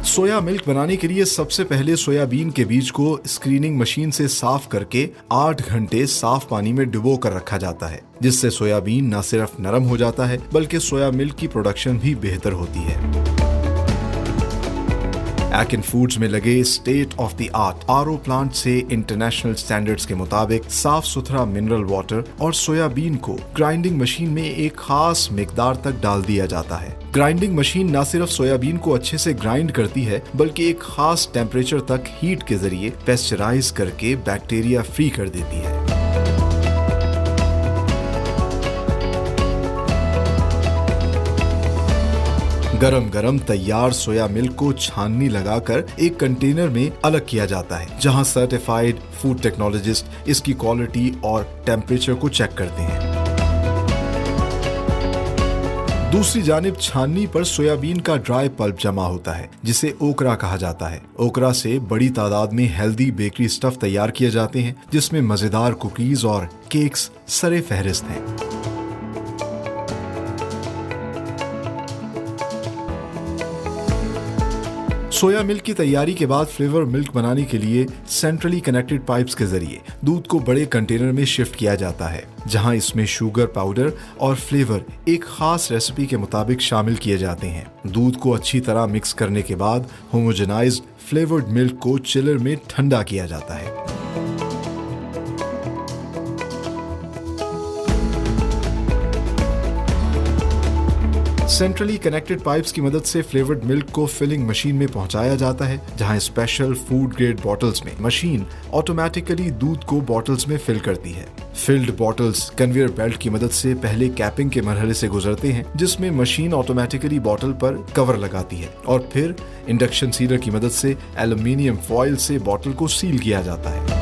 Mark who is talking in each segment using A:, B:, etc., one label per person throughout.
A: Soya milk बनाने के लिए सबसे पहले सोयाबीन के बीज को स्क्रीनिंग मशीन से साफ करके 8 घंटे साफ पानी में डुबो कर रखा जाता है, जिससे सोयाबीन न सिर्फ नरम हो जाता है बल्कि सोया मिल्क की प्रोडक्शन भी बेहतर होती है। एकिन फूड्स में लगे state of the art RO plant से इंटरनेशनल स्टैंडर्ड्स के मुताबिक साफ सुथरा मिनरल वाटर और सोयाबीन को ग्राइंडिंग मशीन में एक खास मिकदार तक डाल दिया जाता है। ग्राइंडिंग मशीन न सिर्फ सोयाबीन को अच्छे से ग्राइंड करती है बल्कि एक खास टेम्परेचर तक हीट के जरिए पेस्चराइज करके बैक्टीरिया फ्री कर देती है। गरम गरम तैयार सोया मिल्क को छाननी लगाकर एक कंटेनर में अलग किया जाता है, जहां सर्टिफाइड फूड टेक्नोलॉजिस्ट इसकी क्वालिटी और टेम्परेचर को चेक करते हैं। दूसरी जानिब छाननी पर सोयाबीन का ड्राई पल्प जमा होता है, जिसे ओकरा कहा जाता है। ओकरा से बड़ी तादाद में हेल्दी बेकरी स्टफ तैयार किए जाते हैं, जिसमें मजेदार कुकीज और केक्स सरे फहरिस्त हैं। सोया मिल्क की तैयारी के बाद फ्लेवर मिल्क बनाने के लिए सेंट्रली कनेक्टेड पाइप्स के जरिए दूध को बड़े कंटेनर में शिफ्ट किया जाता है, जहां इसमें शुगर पाउडर और फ्लेवर एक खास रेसिपी के मुताबिक शामिल किए जाते हैं। दूध को अच्छी तरह मिक्स करने के बाद होमोजेनाइज्ड फ्लेवर्ड मिल्क को चिलर में ठंडा किया जाता है। सेंट्रली कनेक्टेड पाइप्स की मदद से फ्लेवर्ड मिल्क को फिलिंग मशीन में पहुंचाया जाता है, जहां स्पेशल फूड ग्रेड बॉटल्स में मशीन ऑटोमेटिकली दूध को बॉटल्स में फिल करती है। फिल्ड बॉटल्स कन्वेयर बेल्ट की मदद से पहले कैपिंग के मरहले से गुजरते हैं, जिसमें मशीन ऑटोमेटिकली बॉटल पर कवर लगाती है और फिर इंडक्शन सीलर की मदद से एल्यूमिनियम फॉइल से बॉटल को सील किया जाता है।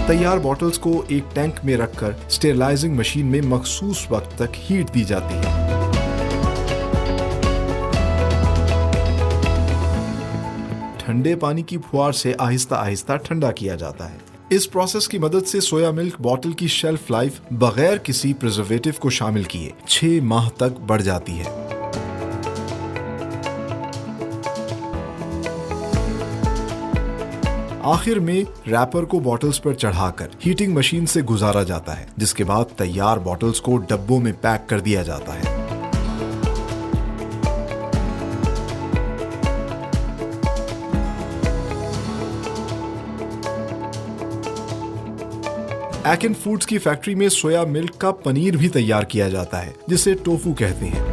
A: तैयार बॉटल्स को एक टैंक में रखकर स्टेरलाइजिंग मशीन में मखसूस वक्त तक हीट दी जाती है। ठंडे पानी की फुहार से आहिस्ता आहिस्ता ठंडा किया जाता है। इस प्रोसेस की मदद से सोया मिल्क बॉटल की शेल्फ लाइफ बगैर किसी प्रिजर्वेटिव को शामिल किए 6 माह तक बढ़ जाती है। आखिर में रैपर को बॉटल्स पर चढ़ाकर हीटिंग मशीन से गुजारा जाता है, जिसके बाद तैयार बॉटल्स को डब्बों में पैक कर दिया जाता है। एकिन फूड्स की फैक्ट्री में सोया मिल्क का पनीर भी तैयार किया जाता है, जिसे टोफू कहते हैं।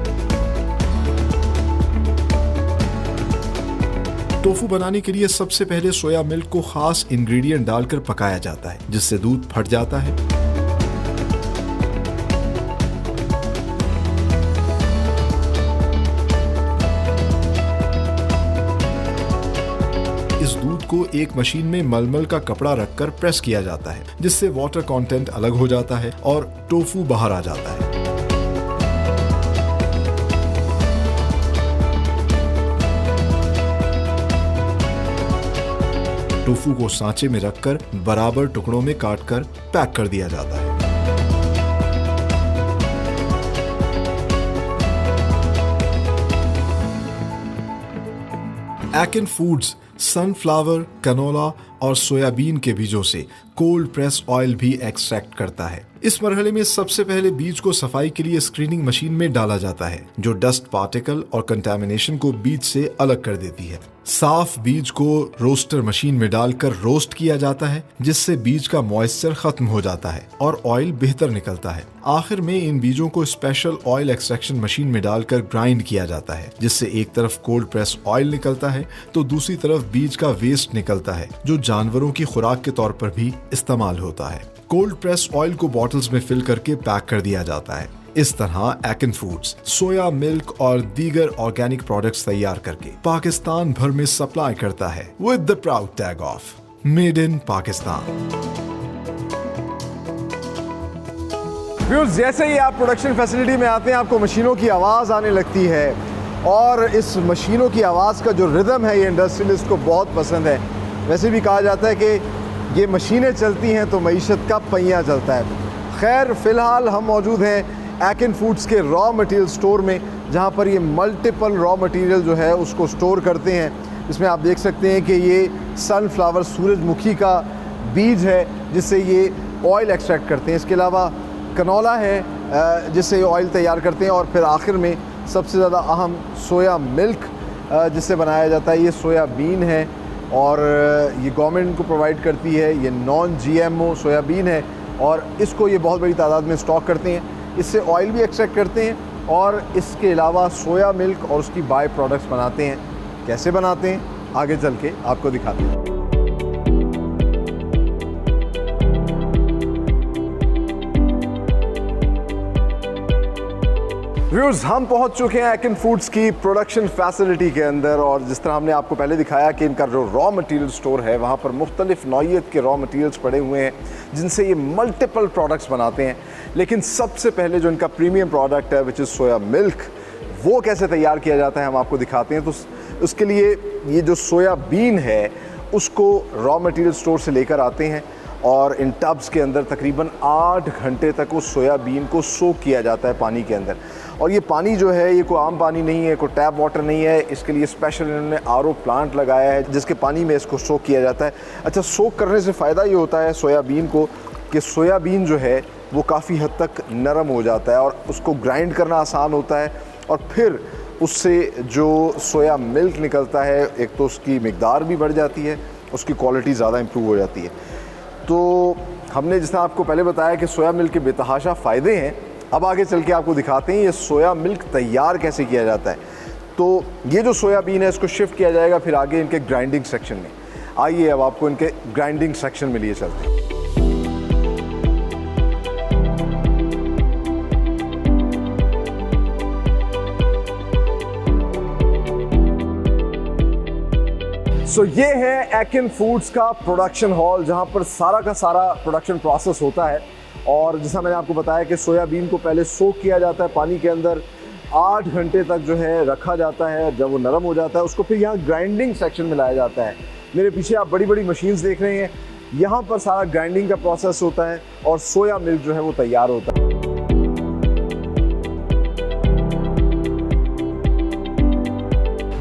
A: टोफू बनाने के लिए सबसे पहले सोया मिल्क को खास इंग्रेडिएंट डालकर पकाया जाता है, जिससे दूध फट जाता है। इस दूध को एक मशीन में मलमल का कपड़ा रखकर प्रेस किया जाता है, जिससे वाटर कंटेंट अलग हो जाता है और टोफू बाहर आ जाता है। टोफू को सांचे में रखकर बराबर टुकड़ों में काटकर पैक कर दिया जाता है। एकिन फूड्स सनफ्लावर, कनोला और सोयाबीन के बीजों से कोल्ड प्रेस ऑयल भी एक्सट्रैक्ट करता है। इस मरहले में सबसे पहले बीज को सफाई के लिए स्क्रीनिंग मशीन में डाला जाता है, जो डस्ट पार्टिकल और कंटामिनेशन को बीज से अलग कर देती है। साफ बीज को रोस्टर मशीन में डालकर रोस्ट किया जाता है, जिससे बीज का मॉइस्चर खत्म हो जाता है और ऑयल बेहतर निकलता है। आखिर में इन बीजों को स्पेशल ऑयल एक्सट्रैक्शन मशीन में डालकर ग्राइंड किया जाता है, जिससे एक तरफ कोल्ड प्रेस ऑयल निकलता है तो दूसरी तरफ बीज का वेस्ट निकलता है, जो जानवरों की खुराक के तौर पर भी इस्तेमाल होता है। कोल्ड प्रेस ऑयल को बॉटल्स में फिल करके पैक कर दिया जाता है। इस तरह एकिन फूड्स सोया मिल्क और दीगर ऑर्गेनिक प्रोडक्ट्स तैयार करके पाकिस्तान भर में सप्लाई करता है with the proud tag of made in Pakistan.
B: जैसे ही आप प्रोडक्शन फैसिलिटी में आते हैं, आपको मशीनों की आवाज़ आने लगती है और इस मशीनों की आवाज़ का जो रिदम है ये इंडस्ट्रियलिस्ट को बहुत पसंद है। वैसे भी कहा जाता है कि ये मशीनें चलती हैं तो मईशत का पहिया चलता है। खैर फ़िलहाल हम मौजूद हैं एकिन फूड्स के रॉ मटेरियल स्टोर में, जहाँ पर ये मल्टीपल रॉ मटेरियल जो है उसको स्टोर करते हैं। इसमें आप देख सकते हैं कि ये सनफ्लावर सूरजमुखी का बीज है जिससे ये ऑयल एक्सट्रैक्ट करते हैं। इसके अलावा कनोला है जिससे ये ऑयल तैयार करते हैं, और फिर आखिर में सबसे ज़्यादा अहम सोया मिल्क जिससे बनाया जाता है। ये सोयाबीन है और ये गवर्नमेंट इनको प्रोवाइड करती है। ये नॉन GMO सोयाबीन है और इसको ये बहुत बड़ी तादाद में स्टॉक करते हैं। इससे ऑयल भी एक्सट्रैक्ट करते हैं और इसके अलावा सोया मिल्क और उसकी बाय प्रोडक्ट्स बनाते हैं। कैसे बनाते हैं आगे चल के आपको दिखाते हैं। व्यूअर्स, हम पहुंच चुके हैं एकिन फूड्स की प्रोडक्शन फैसिलिटी के अंदर, और जिस तरह हमने आपको पहले दिखाया कि इनका जो रॉ मटेरियल स्टोर है वहाँ पर मुख्तलिफ नौइयत के रॉ मटेरियल्स पड़े हुए हैं जिनसे ये मल्टीपल प्रोडक्ट्स बनाते हैं। लेकिन सबसे पहले जो इनका प्रीमियम प्रोडक्ट है विच इज़ सोया मिल्क, वो कैसे तैयार किया जाता है हम आपको दिखाते हैं। तो उसके लिए ये जो सोयाबीन है उसको रॉ मटेरियल स्टोर से लेकर आते हैं और इन टब्स के अंदर तकरीबन 8 घंटे तक उस सोयाबीन को सोक किया जाता है पानी के अंदर। और ये पानी जो है ये कोई आम पानी नहीं है, कोई टैप वाटर नहीं है। इसके लिए स्पेशल इन्होंने RO प्लांट लगाया है जिसके पानी में इसको सोक किया जाता है। अच्छा, सोक करने से फ़ायदा ये होता है सोयाबीन को कि सोयाबीन जो है वो काफ़ी हद तक नरम हो जाता है और उसको ग्राइंड करना आसान होता है, और फिर उससे जो सोया मिल्क निकलता है एक तो उसकी मिकदार भी बढ़ जाती है, उसकी क्वालिटी ज़्यादा इम्प्रूव हो जाती है। तो हमने जिस तरह आपको पहले बताया कि सोया मिल्क के बेतहाशा फ़ायदे हैं, अब आगे चल के आपको दिखाते हैं ये सोया मिल्क तैयार कैसे किया जाता है। तो ये जो सोयाबीन है इसको शिफ्ट किया जाएगा फिर आगे इनके ग्राइंडिंग सेक्शन में। आइए अब आपको इनके ग्राइंडिंग सेक्शन में लिए चलते हैं। सो ये है एकिन फूड्स का प्रोडक्शन हॉल जहाँ पर सारा का सारा प्रोडक्शन प्रोसेस होता है। और जैसा मैंने आपको बताया कि सोयाबीन को पहले सोक किया जाता है पानी के अंदर, 8 घंटे तक जो है रखा जाता है। जब वो नरम हो जाता है उसको फिर यहाँ ग्राइंडिंग सेक्शन में लाया जाता है। मेरे पीछे आप बड़ी बड़ी मशीन्स देख रहे हैं, यहाँ पर सारा ग्राइंडिंग का प्रोसेस होता है और सोया मिल्क जो है वो तैयार होता है।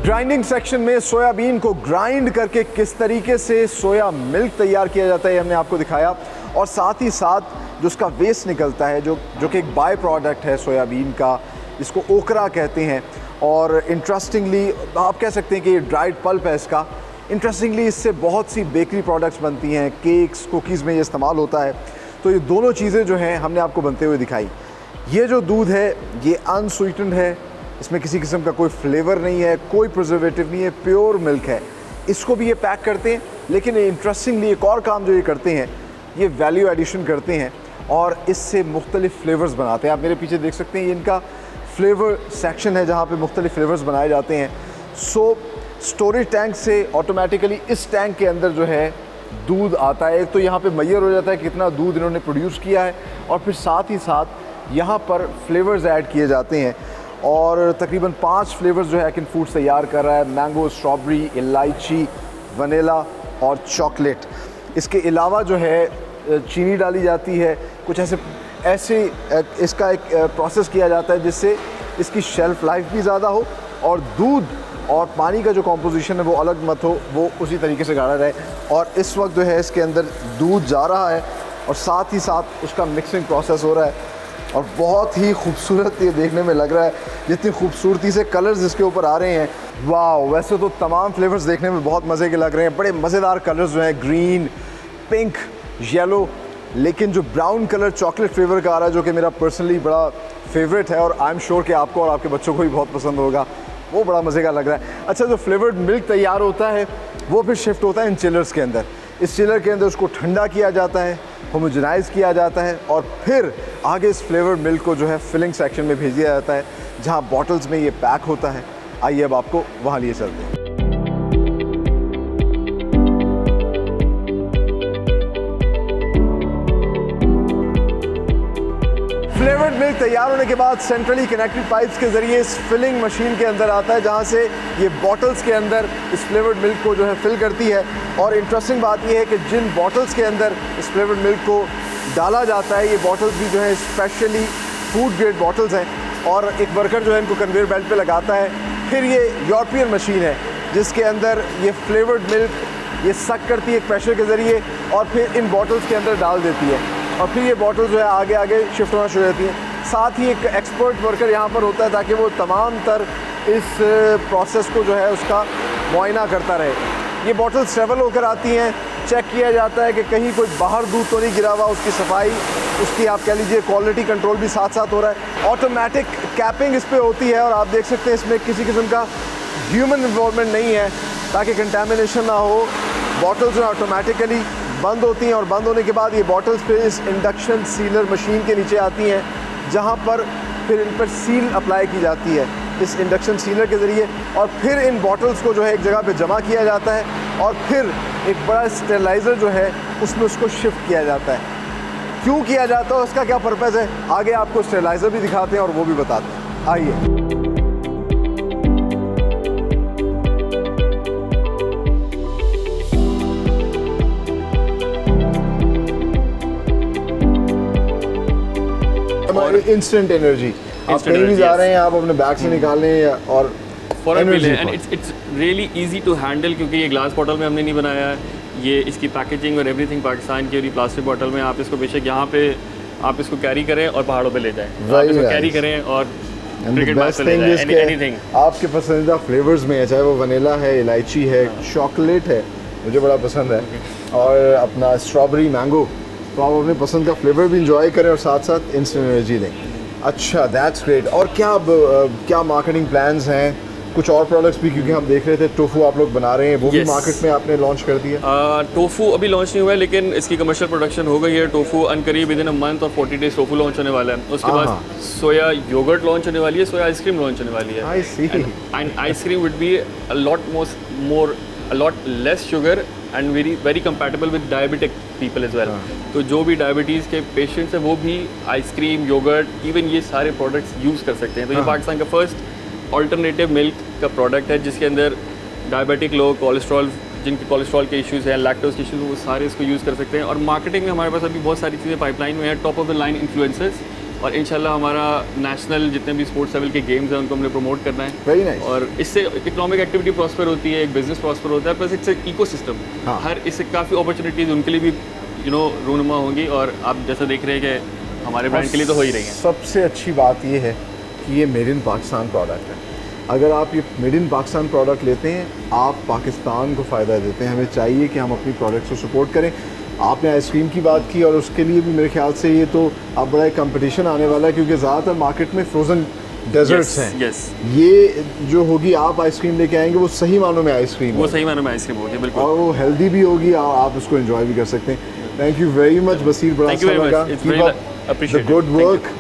B: ग्राइंडिंग सेक्शन में सोयाबीन को ग्राइंड करके किस तरीके से सोया मिल्क तैयार किया जाता है हमने आपको दिखाया, और साथ ही साथ जो उसका वेस्ट निकलता है जो कि एक बाय प्रोडक्ट है सोयाबीन का, इसको ओकरा कहते हैं। और इंटरेस्टिंगली आप कह सकते हैं कि ये ड्राइड पल्प है इसका। इंटरेस्टिंगली इससे बहुत सी बेकरी प्रोडक्ट्स बनती हैं, केक्स, कुकीज़ में ये इस्तेमाल होता है। तो ये दोनों चीज़ें जो हैं हमने आपको बनते हुए दिखाई। ये जो दूध है ये अनस्वीटेंड है, इसमें किसी किस्म का कोई फ्लेवर नहीं है, कोई प्रिजर्वेटिव नहीं है, प्योर मिल्क है। इसको भी ये पैक करते हैं, लेकिन इंटरेस्टिंगली एक और काम जो ये करते हैं, ये वैल्यू एडिशन करते हैं और इससे मुख्तलिफ फ्लेवर्स बनाते हैं। आप मेरे पीछे देख सकते हैं ये इनका फ्लेवर सेक्शन है जहाँ पे मुख्तलिफ फ्लेवर्स बनाए जाते हैं। सो स्टोरेज टैंक से ऑटोमेटिकली इस टैंक के अंदर जो है दूध आता है। एक तो यहाँ पे मैयर हो जाता है कितना दूध इन्होंने प्रोड्यूस किया है, और फिर साथ ही साथ यहाँ पर फ्लेवर्स ऐड किए जाते हैं। और तकरीबन 5 फ्लेवर्स जो है एकिन फूड्स तैयार कर रहा है, मैंगो, स्ट्रॉबेरी, इलायची, वनीला और चॉकलेट। इसके अलावा जो है चीनी डाली जाती है, कुछ ऐसे इसका एक प्रोसेस किया जाता है जिससे इसकी शेल्फ़ लाइफ भी ज़्यादा हो और दूध और पानी का जो कॉम्पोजिशन है वो अलग मत हो, वो उसी तरीके से गाढ़ा रहे। और इस वक्त जो है इसके अंदर दूध जा रहा है और साथ ही साथ उसका मिक्सिंग प्रोसेस हो रहा है, और बहुत ही खूबसूरत ये देखने में लग रहा है। जितनी खूबसूरती से कलर्स इसके ऊपर आ रहे हैं, वाह। वैसे तो तमाम फ्लेवर्स देखने में बहुत मज़े के लग रहे हैं, बड़े मज़ेदार कलर्स जो हैं, ग्रीन, पिंक, येलो, लेकिन जो ब्राउन कलर चॉकलेट फ्लेवर का आ रहा है जो कि मेरा पर्सनली बड़ा फेवरेट है और आई एम श्योर कि आपको और आपके बच्चों को भी बहुत पसंद होगा, वो बड़ा मज़े का लग रहा है। अच्छा, जो फ्लेवर्ड मिल्क तैयार होता है वो फिर शिफ्ट होता है इन चिलर्स के अंदर। इस चिलर के अंदर उसको ठंडा किया जाता है, होमोजेनाइज़ किया जाता है, और फिर आगे इस फ्लेवर्ड मिल्क को जो है फिलिंग सेक्शन में भेज दिया जाता है जहाँ बॉटल्स में ये पैक होता है। आइए अब आपको वहाँ लिए चलते हैं। फ्लेवर्ड मिल्क तैयार होने के बाद सेंट्रली कनेक्टेड पाइप्स के ज़रिए इस फिलिंग मशीन के अंदर आता है, जहाँ से ये बॉटल्स के अंदर इस फ्लेवर्ड मिल्क को जो है फिल करती है। और इंटरेस्टिंग बात ये है कि जिन बॉटल्स के अंदर इस फ्लेवर्ड मिल्क को डाला जाता है, ये बॉटल्स भी जो है स्पेशली फूड ग्रेड बॉटल्स हैं, और एक वर्कर जो है इनको कन्वेयर बेल्ट पे लगाता है। फिर ये यूरोपियन मशीन है जिसके अंदर ये फ्लेवर्ड मिल्क ये सक करती है एक प्रेशर के ज़रिए, और फिर इन बॉटल्स के अंदर डाल देती है, और फिर ये बॉटल जो है आगे आगे शिफ्ट होना शुरू होती हैं। साथ ही एक एक्सपर्ट वर्कर यहाँ पर होता है ताकि वो तमाम तर इस प्रोसेस को जो है उसका मुआयना करता रहे। ये बॉटल्स ट्रेवल होकर आती हैं, चेक किया जाता है कि कहीं कोई बाहर दूध तो नहीं गिरा हुआ, उसकी सफाई, उसकी आप कह लीजिए क्वालिटी कंट्रोल भी साथ साथ हो रहा है। ऑटोमेटिक कैपिंग इस पर होती है, और आप देख सकते हैं इसमें किसी किस्म का ह्यूमन इन्वॉल्वमेंट नहीं है ताकि कंटेमिनेशन ना हो। बॉटल्स जो ऑटोमेटिकली बंद होती हैं, और बंद होने के बाद ये बॉटल्स फिर इस इंडक्शन सीलर मशीन के नीचे आती हैं, जहाँ पर फिर इन पर सील अप्लाई की जाती है इस इंडक्शन सीलर के ज़रिए, और फिर इन बॉटल्स को जो है एक जगह पे जमा किया जाता है, और फिर एक बड़ा स्टेरलाइज़र जो है उसमें उसको शिफ्ट किया जाता है। क्यों किया जाता है, उसका क्या पर्पज़ है, आगे आपको स्टेरलाइज़र भी दिखाते हैं और वो भी बताते हैं। आइए। इंस्टेंट एनर्जी, आप कहीं भी जा रहे हैं, आप अपने बैग से निकाल लें और
C: फौरन मिले, and it's really easy to handle, क्योंकि ये ग्लास बॉटल में हमने नहीं बनाया है, ये इसकी पैकेजिंग और एवरीथिंग पाकिस्तान की, और ये प्लास्टिक बॉटल में आप इसको बेशक यहाँ पे आप इसको कैरी करें और पहाड़ों पे ले जाएं, आप इसको कैरी करें और क्रिकेट मैच पे ले जाएं, एनीथिंग।
B: आपके पसंदीदा फ्लेवर्स में है, चाहे वो वनीला है, इलायची है, चॉकलेट है, मुझे बड़ा पसंद है, और अपना स्ट्रॉबेरी मैंगो, तो आप अपने पसंद का फ्लेवर भी इंजॉय करें और साथ साथ इंस्टेंट एनर्जी लें। अच्छा, दैट्स ग्रेट। और क्या मार्केटिंग प्लान्स हैं, कुछ और प्रोडक्ट्स भी, क्योंकि हम देख रहे थे टोफू आप लोग बना रहे हैं, वो भी मार्केट में आपने लॉन्च कर दिया?
C: टोफू अभी लॉन्च नहीं हुआ है, लेकिन इसकी कमर्शियल प्रोडक्शन हो गई है। टोफू अनकरीब विद इन अ मंथ और 40 डेज टोफू लॉन्च होने वाला है। उसके बाद सोया योगर्ट लॉन्च होने वाली है, सोया आइसक्रीम लॉन्च होने वाली है।
B: I see.
C: And ice cream would be a lot less sugar and very compatible with diabetic people as well. तो जो भी डायबिटीज़ के पेशेंट्स हैं वो भी आइसक्रीम, योगर्ट, इवन ये सारे प्रोडक्ट्स यूज़ कर सकते हैं। तो ये पाकिस्तान का फर्स्ट अल्टरनेटिव मिल्क का प्रोडक्ट है जिसके अंदर डायबिटिक लोग, कोलेस्ट्रॉल, जिनके कोलेस्ट्रॉल के इश्यूज़ हैं, लैक्टोज के इश्यूज़, वो सारे इसको यूज़ कर सकते हैं। और मार्केटिंग में हमारे पास अभी बहुत सारी चीज़ें पाइपलाइन में हैं, top of the line influencers, और इंशाल्लाह हमारा नेशनल जितने भी स्पोर्ट्स लेवल के गेम्स हैं उनको हमने प्रमोट करना है।
B: Very nice.
C: और इससे इकोनॉमिक एक्टिविटी प्रॉस्पर होती है, एक बिजनेस प्रॉस्पर होता है, प्लस इट्स इकोसिस्टम। हर इससे काफ़ी अपॉर्चुनिटीज़ उनके लिए भी रूनुमा होंगी, और आप जैसा देख रहे हैं कि हमारे ब्रांड के लिए तो हो ही रही हैं।
B: सबसे अच्छी बात ये है कि ये मेड इन पाकिस्तान प्रोडक्ट है। अगर आप ये मेड इन पाकिस्तान प्रोडक्ट लेते हैं, आप पाकिस्तान को फ़ायदा देते हैं। हमें चाहिए कि हम अपनी प्रोडक्ट्स को सपोर्ट करें। आपने आइसक्रीम की बात की, और उसके लिए भी मेरे ख्याल से ये तो अब बड़ा एक कंपटीशन आने वाला है, क्योंकि ज़्यादातर मार्केट में फ्रोज़न डेजर्ट्स हैं। ये जो होगी, आप आइसक्रीम लेके आएंगे, वो सही मानों में आइसक्रीम,
C: वो सही मानों में आइसक्रीम होगी, बिल्कुल,
B: और वो हेल्दी भी होगी, और आप उसको एंजॉय भी कर सकते हैं। थैंक यू वेरी मच बसीर, बड़ा अच्छा लगा। Keep up the good work.